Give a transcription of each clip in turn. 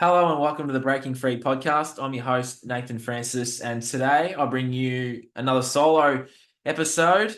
Hello and welcome to the Breaking Free podcast. I'm your host, Nathan Francis, and today I bring you another solo episode.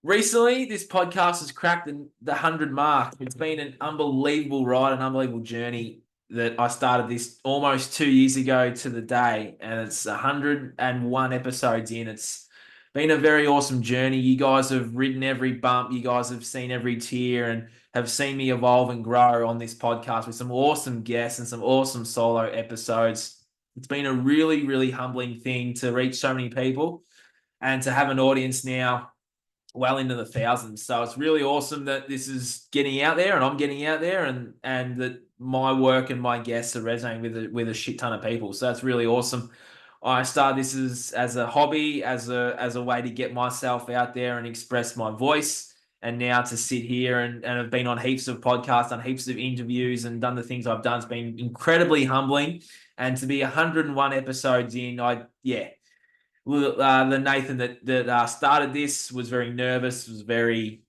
Recently, this podcast has cracked the 100 mark. It's been an unbelievable ride, an unbelievable journey that I started this almost 2 years ago to the day, and it's 101 episodes in. It's been a very awesome journey. You guys have ridden every bump, you guys have seen every tear, and have seen me evolve and grow on this podcast with some awesome guests and some awesome solo episodes. It's been a really, really humbling thing to reach so many people and to have an audience now well into the thousands. So it's really awesome that this is getting out there and I'm getting out there and that my work and my guests are resonating with a shit ton of people. So that's really awesome. I started this as a hobby, as a way to get myself out there and express my voice. And now to sit here and have been on heaps of podcasts, done heaps of interviews, and done the things I've done, it's been incredibly humbling. And to be 101 episodes in, the Nathan that started this was very nervous, was very.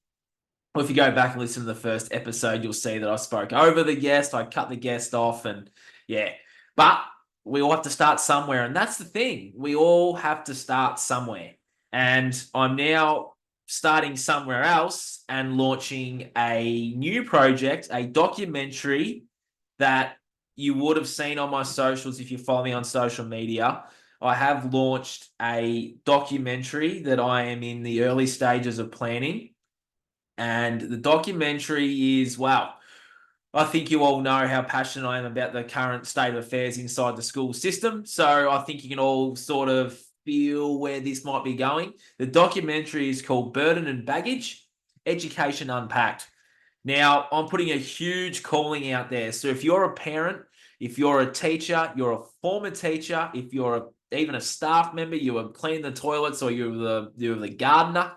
Well, if you go back and listen to the first episode, you'll see that I spoke over the guest, I cut the guest off, and yeah. But we all have to start somewhere, and that's the thing. We all have to start somewhere. And I'm now starting somewhere else and launching a new project, a documentary that you would have seen on my socials if you follow me on social media. I have launched a documentary that I am in the early stages of planning. And the documentary is, wow, I think you all know how passionate I am about the current state of affairs inside the school system. So I think you can all sort of feel where this might be going. The documentary is called Burden and Baggage, Education Unpacked. Now, I'm putting a huge calling out there. So if you're a parent, if you're a teacher, you're a former teacher, if you're even a staff member, you were cleaning the toilets or you're the gardener,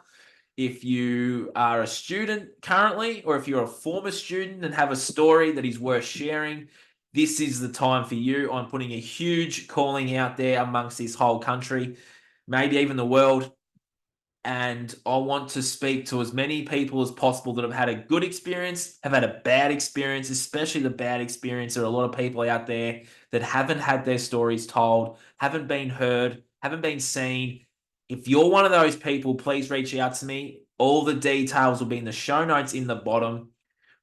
if you are a student currently, or if you're a former student and have a story that is worth sharing, this is the time for you. I'm putting a huge calling out there amongst this whole country, maybe even the world. And I want to speak to as many people as possible that have had a good experience, have had a bad experience, especially the bad experience. There are a lot of people out there that haven't had their stories told, haven't been heard, haven't been seen. If you're one of those people, please reach out to me. All the details will be in the show notes in the bottom.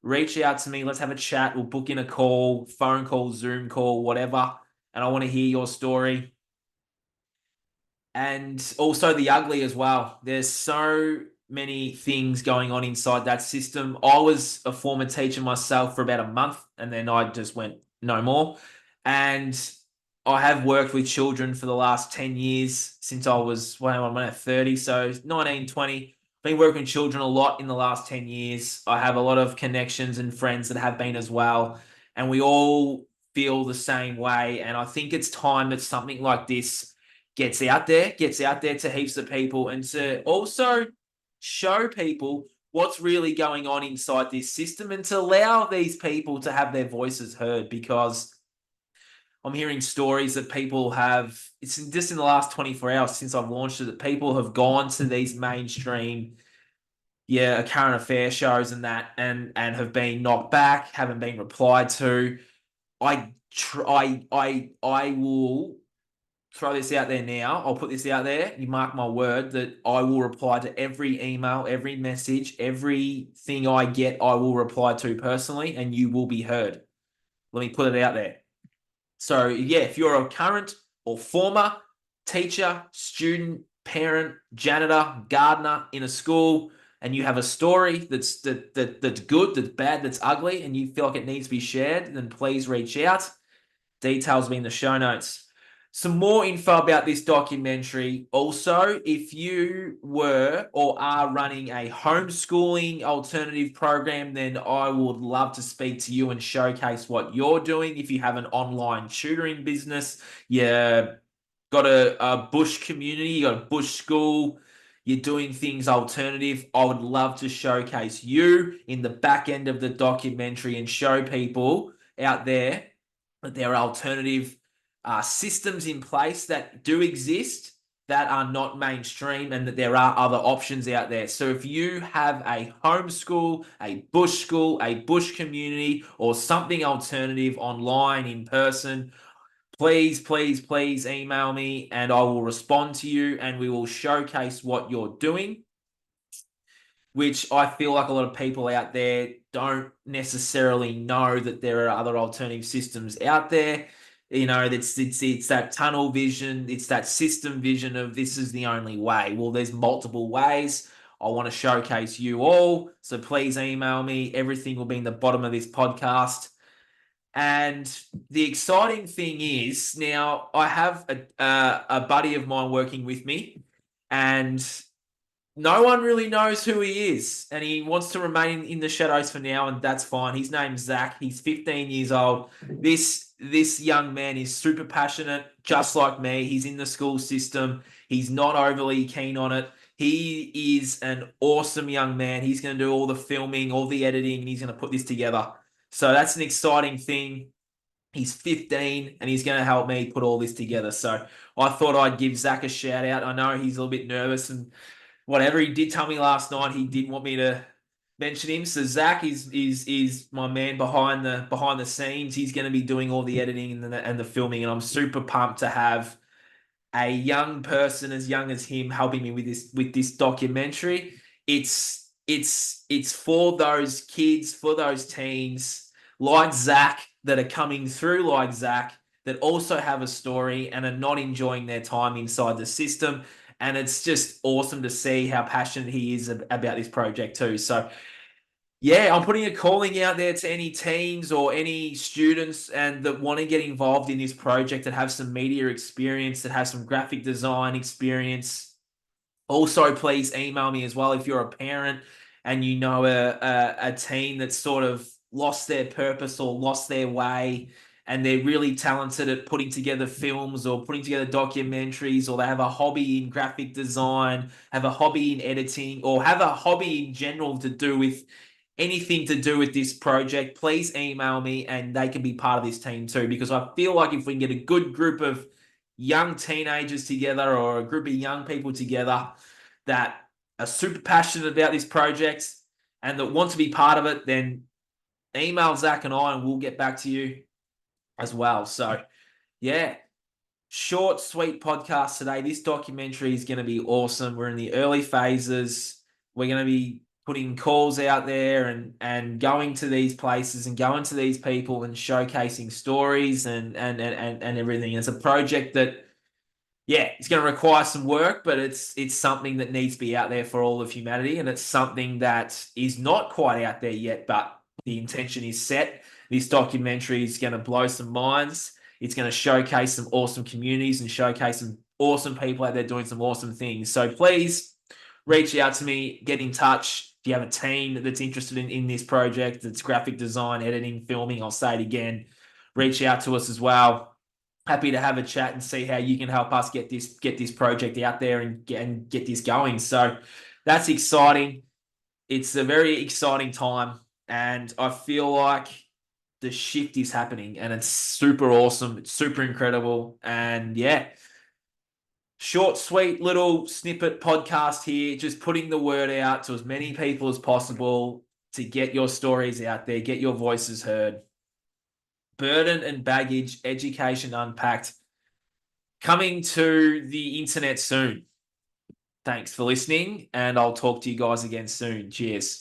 Reach out to me. Let's have a chat. We'll book in a call, phone call, Zoom call, whatever. And I want to hear your story. And also the ugly as well. There's so many things going on inside that system. I was a former teacher myself for about a month, and then I just went no more. And I have worked with children for the last 10 years since I was, well, I'm at 30, so 19, 20. Been working with children a lot in the last 10 years. I have a lot of connections and friends that have been as well. And we all feel the same way. And I think it's time that something like this gets out there to heaps of people, and to also show people what's really going on inside this system and to allow these people to have their voices heard, because I'm hearing stories that people have, it's just in the last 24 hours since I've launched it, that people have gone to these mainstream, current affair shows and that, and have been knocked back, haven't been replied to. I will throw this out there now. I'll put this out there. You mark my word that I will reply to every email, every message, everything I get, I will reply to personally, and you will be heard. Let me put it out there. So, yeah, if you're a current or former teacher, student, parent, janitor, gardener in a school, and you have a story that's good, that's bad, that's ugly, and you feel like it needs to be shared, then please reach out. Details will be in the show notes. Some more info about this documentary. Also, if you were or are running a homeschooling alternative program, then I would love to speak to you and showcase what you're doing. If you have an online tutoring business, you got a bush community, you got a bush school, you're doing things alternative, I would love to showcase you in the back end of the documentary and show people out there that there are alternative systems in place that do exist that are not mainstream and that there are other options out there. So if you have a homeschool, a bush school, a bush community, or something alternative online, in person, please, please, please email me and I will respond to you and we will showcase what you're doing, which I feel like a lot of people out there don't necessarily know that there are other alternative systems out there. You know, it's that tunnel vision, it's that system vision of this is the only way. Well, there's multiple ways. I want to showcase you all. So please email me. Everything will be in the bottom of this podcast. And the exciting thing is now I have a buddy of mine working with me, and no one really knows who he is, and he wants to remain in the shadows for now, and that's fine. His name's Zach. He's 15 years old. This young man is super passionate, just like me. He's in the school system. He's not overly keen on it. He is an awesome young man. He's going to do all the filming, all the editing, and he's going to put this together. So that's an exciting thing. He's 15 and he's going to help me put all this together. So I thought I'd give Zach a shout out. I know he's a little bit nervous and whatever. He did tell me last night he did want me to mention him. So Zach is my man behind the scenes. He's going to be doing all the editing and the filming, and I'm super pumped to have a young person as young as him helping me with this documentary. It's for those kids, for those teens like Zach that are coming through like Zach that also have a story and are not enjoying their time inside the system. And it's just awesome to see how passionate he is about this project too. So yeah, I'm putting a calling out there to any teens or any students and that want to get involved in this project, that have some media experience, that have some graphic design experience. Also, please email me as well if you're a parent and you know a teen that's sort of lost their purpose or lost their way, and they're really talented at putting together films or putting together documentaries, or they have a hobby in graphic design, have a hobby in editing, or have a hobby in general to do with anything to do with this project. Please email me and they can be part of this team too, because I feel like if we can get a good group of young teenagers together or a group of young people together that are super passionate about this project and that want to be part of it, then email Zach and I and we'll get back to you as well. So yeah, short, sweet podcast today. This documentary is going to be awesome. We're in the early phases. We're going to be putting calls out there and going to these places and going to these people and showcasing stories and everything. It's a project that, yeah, it's going to require some work, but it's something that needs to be out there for all of humanity, and it's something that is not quite out there yet, but the intention is set. This documentary is going to blow some minds. It's going to showcase some awesome communities and showcase some awesome people out there doing some awesome things. So please reach out to me, get in touch. If you have a team that's interested in this project, that's graphic design, editing, filming, I'll say it again, reach out to us as well. Happy to have a chat and see how you can help us get this project out there and get this going. So that's exciting. It's a very exciting time, and I feel like the shift is happening, and it's super awesome. It's super incredible, and yeah. Short, sweet little snippet podcast here, just putting the word out to as many people as possible to get your stories out there, get your voices heard. Burden and Baggage, Education Unpacked, coming to the internet soon. Thanks for listening, and I'll talk to you guys again soon. Cheers.